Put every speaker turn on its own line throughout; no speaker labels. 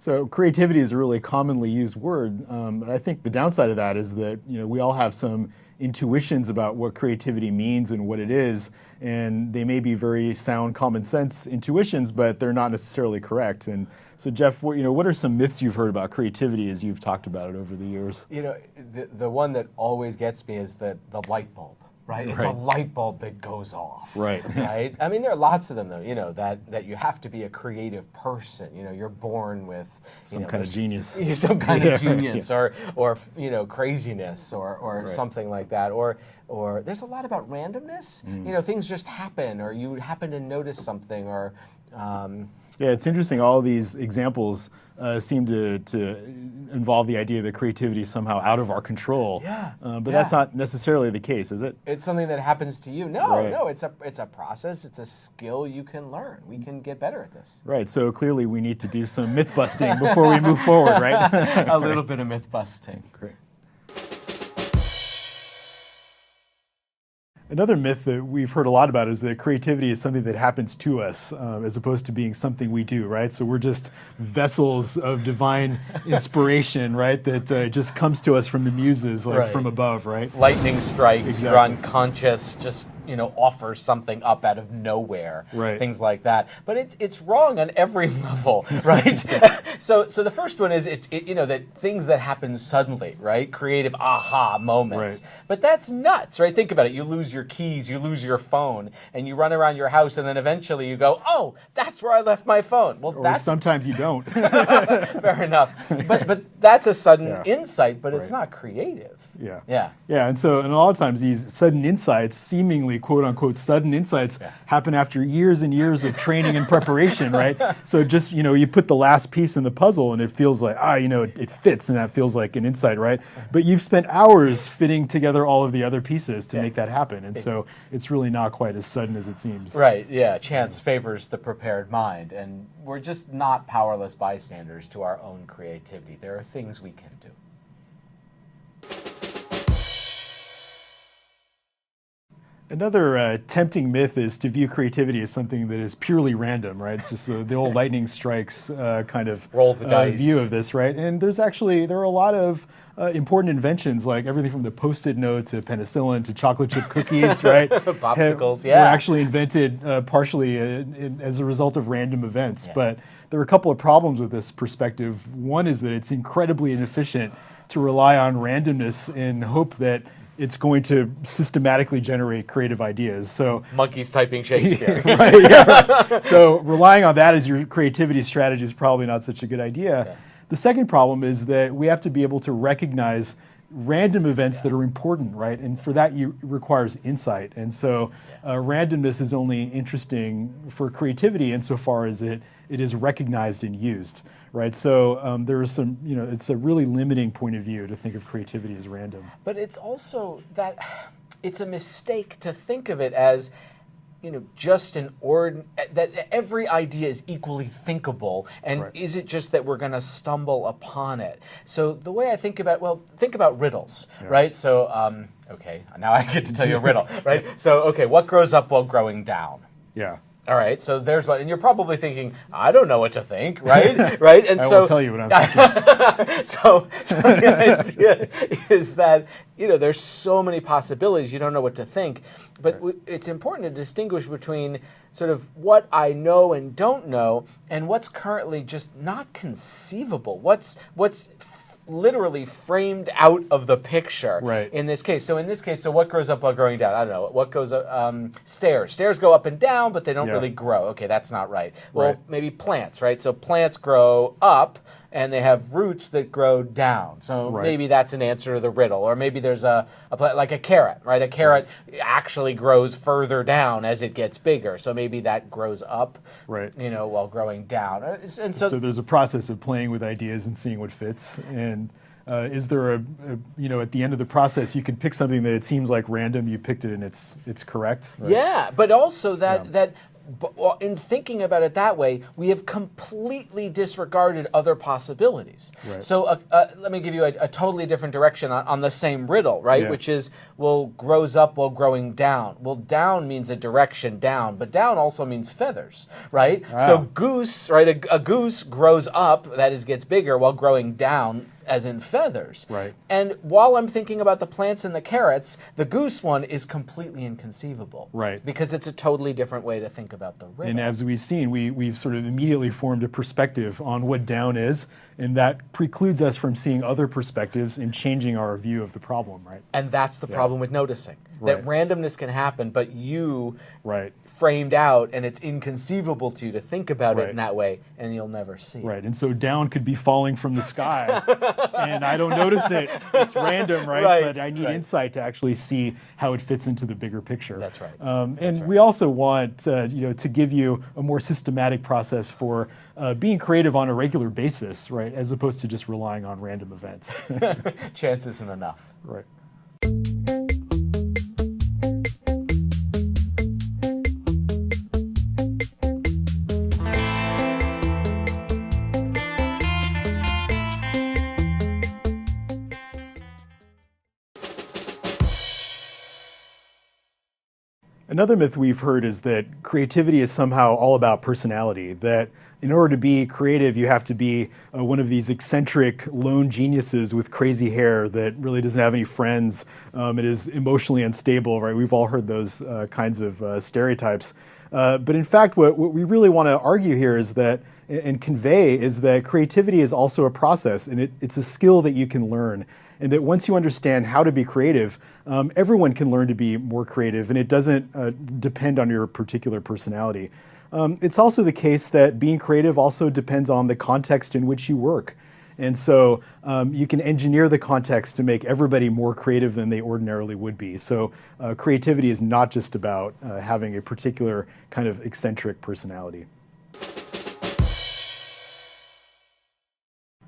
So creativity is a really commonly used word, but I think the downside of that is that we all have some intuitions about what creativity means and what it is, and they may be very sound common sense intuitions, but they're not necessarily correct. And so, Jeff, what are some myths you've heard about creativity as you've talked about it over the years?
The one that always gets me is the light bulb. Right? It's a light bulb that goes off.
Right.
Right? I mean, there are lots of them, though, that you have to be a creative person. You're born with
some kind of genius.
Some kind of genius or craziness or something like that. Or there's a lot about randomness. Things just happen, or you happen to notice something, or
yeah, it's interesting. All of these examples seem to involve the idea that creativity is somehow out of our control. But that's not necessarily the case, is it?
It's something that happens to you. No, it's a process. It's a skill you can learn. We can get better at this.
Right. So clearly, we need to do some myth busting before we move forward, right?
A little bit of myth busting.
Great. Another myth that we've heard a lot about is that creativity is something that happens to us as opposed to being something we do, right? So we're just vessels of divine inspiration, right? That just comes to us from the muses, like from above, right?
Lightning strikes, you're unconscious, just offers something up out of nowhere, things like that. But it's wrong on every level, right? So the first one is that things that happen suddenly, right? Creative aha moments. But that's nuts, right? Think about it. You lose your keys, you lose your phone, and you run around your house, and then eventually you go, oh, that's where I left my phone. Well,
or sometimes you don't.
Fair enough. But that's a sudden insight, but it's not creative.
Yeah, and a lot of times these sudden insights, seemingly quote unquote sudden insights, happen after years and years of training and preparation, right? So just you put the last piece in the puzzle and it feels like it fits, and that feels like an insight, right? But you've spent hours fitting together all of the other pieces to make that happen, and so it's really not quite as sudden as it seems.
Right, yeah, chance favors the prepared mind, and we're just not powerless bystanders to our own creativity. There are things we can do.
Another tempting myth is to view creativity as something that is purely random, right? It's just the old lightning strikes kind of
roll the dice
view of this, right? And there are a lot of important inventions, like everything from the Post-it note to penicillin to chocolate chip cookies, right?
Popsicles,
were actually invented partially as a result of random events. But there are a couple of problems with this perspective. One is that it's incredibly inefficient to rely on randomness and hope that it's going to systematically generate creative ideas. So
monkeys typing Shakespeare.
So relying on that as your creativity strategy is probably not such a good idea. The second problem is that we have to be able to recognize random events that are important, right? And for that, it requires insight. And so randomness is only interesting for creativity insofar as it is recognized and used, right? So there is some, it's a really limiting point of view to think of creativity as random.
But it's also that it's a mistake to think of it as, just that every idea is equally thinkable, and is it just that we're going to stumble upon it? So the way I think about riddles, right? So, okay, now I get to tell you a riddle, right? So, okay, what grows up while growing down?
Yeah.
All right, so there's one, and you're probably thinking, I don't know what to think, right? Right,
and I will tell you what I'm thinking.
so the idea is that there's so many possibilities, you don't know what to think, but it's important to distinguish between sort of what I know and don't know, and what's currently just not conceivable. What's literally framed out of the picture in this case. So in this case, what grows up while growing down? I don't know. What goes up? Stairs. Stairs go up and down, but they don't really grow. Okay, that's not right. Well, maybe plants, right? So plants grow up, and they have roots that grow down. So maybe that's an answer to the riddle. Or maybe there's a plant like a carrot, right? A carrot actually grows further down as it gets bigger. So maybe that grows up, while growing down. And so
there's a process of playing with ideas and seeing what fits. And is there at the end of the process, you can pick something that it seems like random, you picked it and it's correct? Right?
Yeah, but also that But well, in thinking about it that way, we have completely disregarded other possibilities.
Right.
So let me give you a totally different direction on the same riddle, right?
Yeah.
Which is, well, grows up while growing down. Well, down means a direction down, but down also means feathers, right? So goose, right? A goose grows up, that is, gets bigger while growing down, as in feathers.
Right.
And while I'm thinking about the plants and the carrots, the goose one is completely inconceivable.
Right.
Because it's a totally different way to think about the riddle.
And as we've seen, we've sort of immediately formed a perspective on what down is, and that precludes us from seeing other perspectives and changing our view of the problem, right?
And that's the problem with noticing. That randomness can happen, but you
Right.
framed out, and it's inconceivable to you to think about it
Right.
in that way, and you'll never see it.
Right, and so down could be falling from the sky, and I don't notice it. It's random, right?
Right,
But I need
right.
insight to actually see how it fits into the bigger picture.
That's right.
And we also want, to give you a more systematic process for being creative on a regular basis, right? As opposed to just relying on random events.
Chance isn't enough.
Right. Another myth we've heard is that creativity is somehow all about personality, that in order to be creative, you have to be one of these eccentric lone geniuses with crazy hair that really doesn't have any friends. It is emotionally unstable, right? We've all heard those kinds of stereotypes. But in fact, what we really want to argue here is that, and convey, is that creativity is also a process, and it's a skill that you can learn. And that once you understand how to be creative, everyone can learn to be more creative, and it doesn't depend on your particular personality. It's also the case that being creative also depends on the context in which you work. And so you can engineer the context to make everybody more creative than they ordinarily would be. So creativity is not just about having a particular kind of eccentric personality.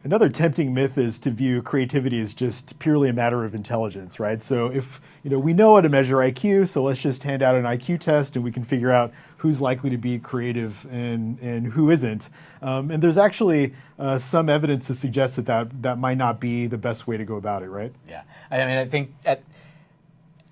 Another tempting myth is to view creativity as just purely a matter of intelligence, right? So if we know how to measure IQ, so let's just hand out an IQ test and we can figure out who's likely to be creative and who isn't. And there's actually some evidence to suggest that might not be the best way to go about it, right?
Yeah. I mean, I think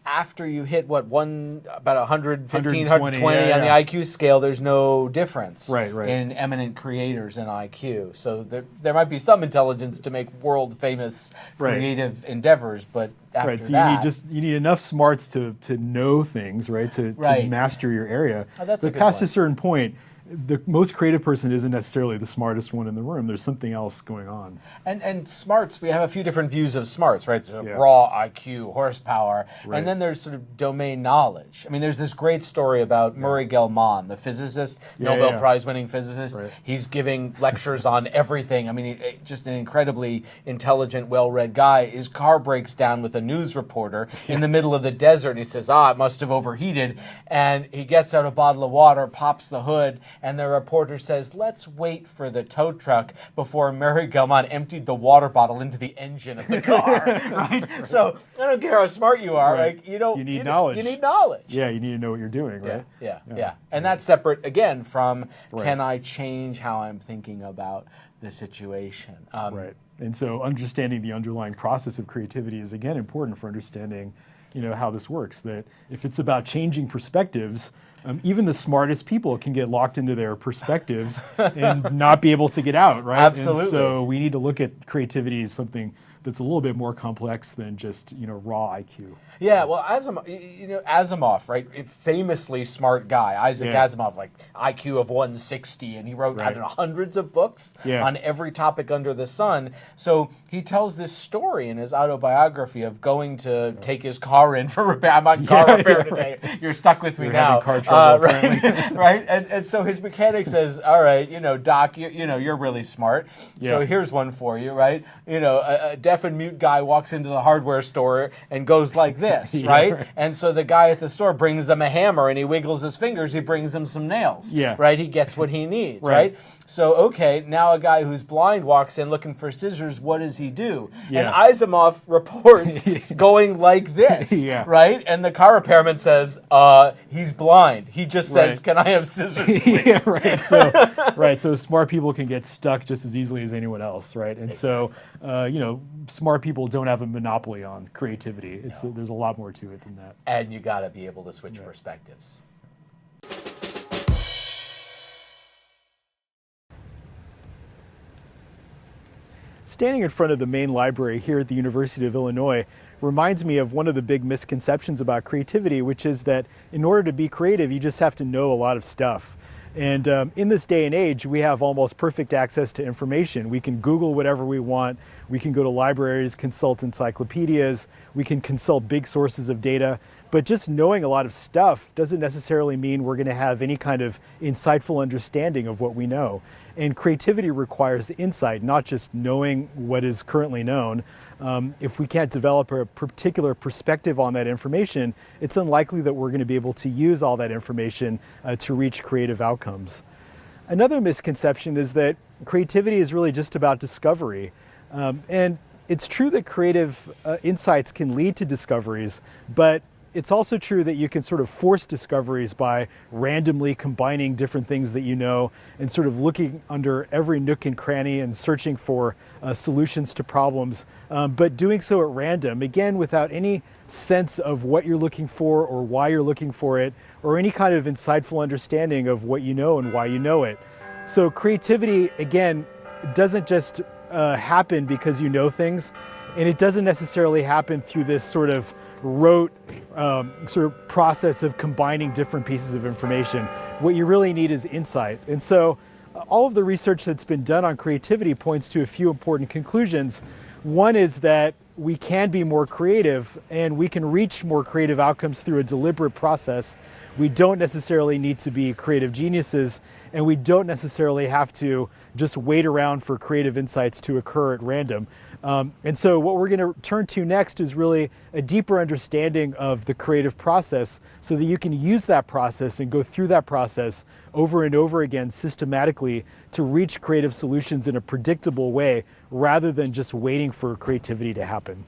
after you hit about 115, 120 on the IQ scale, there's no difference in eminent creators in IQ. So there might be some intelligence to make world famous creative endeavors, but after
so
that,
you need enough smarts to know things, right? To master your area.
Oh, that's a
but
good
past
point.
a certain point, the most creative person isn't necessarily the smartest one in the room. There's something else going on.
And smarts, we have a few different views of smarts, right? So raw IQ, horsepower, and then there's sort of domain knowledge. I mean, there's this great story about Murray Gell-Mann, the physicist, Nobel Prize-winning physicist.
Right.
He's giving lectures on everything. I mean, just an incredibly intelligent, well-read guy. His car breaks down with a news reporter in the middle of the desert, and he says, it must have overheated. And he gets out a bottle of water, pops the hood, and the reporter says, let's wait for the tow truck before Murray Gell-Mann emptied the water bottle into the engine of the car, right? So I don't care how smart you are, like you
need knowledge.
You need knowledge.
Yeah, you need to know what you're doing, right?
Yeah. And that's separate, again, from can I change how I'm thinking about the situation?
Right. And so understanding the underlying process of creativity is, again, important for understanding how this works. That if it's about changing perspectives, even the smartest people can get locked into their perspectives and not be able to get out, right?
Absolutely.
And so we need to look at creativity as something that's a little bit more complex than just raw IQ.
Yeah, well, Asimov, right? A famously smart guy, Isaac Asimov, like IQ of 160, and he wrote I don't know hundreds of books on every topic under the sun. So he tells this story in his autobiography of going to take his car in for repair. I'm on car repair today. You're stuck with me
You're
now,
having car trouble,
right? And so his mechanic says, "All right, Doc, you're really smart. So here's one for you, right? Dad deaf and mute guy walks into the hardware store and goes like this,
Yeah,
right?
right.
And so the guy at the store brings him a hammer and he wiggles his fingers, he brings him some nails,
Yeah.
right? He gets what he needs,
Right.
right? So, okay, now a guy who's blind walks in looking for scissors, what does he do?
Yeah.
And Asimov reports going like this,
Yeah.
right? And the car repairman says, he's blind. He just says,
Right.
can I have scissors, please?
Yeah, right. So smart people can get stuck just as easily as anyone else, right? And so, smart people don't have a monopoly on creativity. There's a lot more to it than that.
And you got to be able to switch perspectives.
Standing in front of the main library here at the University of Illinois reminds me of one of the big misconceptions about creativity, which is that in order to be creative, you just have to know a lot of stuff. And in this day and age, we have almost perfect access to information. We can Google whatever we want. We can go to libraries, consult encyclopedias. We can consult big sources of data. But just knowing a lot of stuff doesn't necessarily mean we're going to have any kind of insightful understanding of what we know. And creativity requires insight, not just knowing what is currently known. If we can't develop a particular perspective on that information, it's unlikely that we're going to be able to use all that information to reach creative outcomes. Another misconception is that creativity is really just about discovery. And it's true that creative insights can lead to discoveries, but it's also true that you can sort of force discoveries by randomly combining different things that you know and sort of looking under every nook and cranny and searching for solutions to problems, but doing so at random, again, without any sense of what you're looking for or why you're looking for it, or any kind of insightful understanding of what you know and why you know it. So creativity, again, doesn't just happen because you know things, and it doesn't necessarily happen through this sort of rote sort of process of combining different pieces of information. What you really need is insight. And so all of the research that's been done on creativity points to a few important conclusions. One is that we can be more creative and we can reach more creative outcomes through a deliberate process. We don't necessarily need to be creative geniuses, and we don't necessarily have to just wait around for creative insights to occur at random. And so what we're going to turn to next is really a deeper understanding of the creative process so that you can use that process and go through that process over and over again systematically to reach creative solutions in a predictable way rather than just waiting for creativity to happen.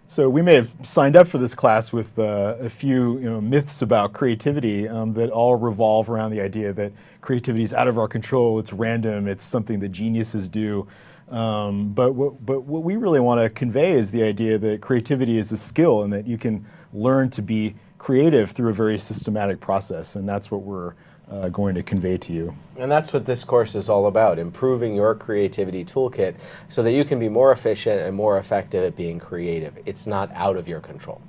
So we may have signed up for this class with a few myths about creativity that all revolve around the idea that creativity is out of our control, it's random, it's something that geniuses do. But what we really want to convey is the idea that creativity is a skill and that you can learn to be creative through a very systematic process, and that's what we're going to convey to you.
And that's what this course is all about, improving your creativity toolkit so that you can be more efficient and more effective at being creative. It's not out of your control.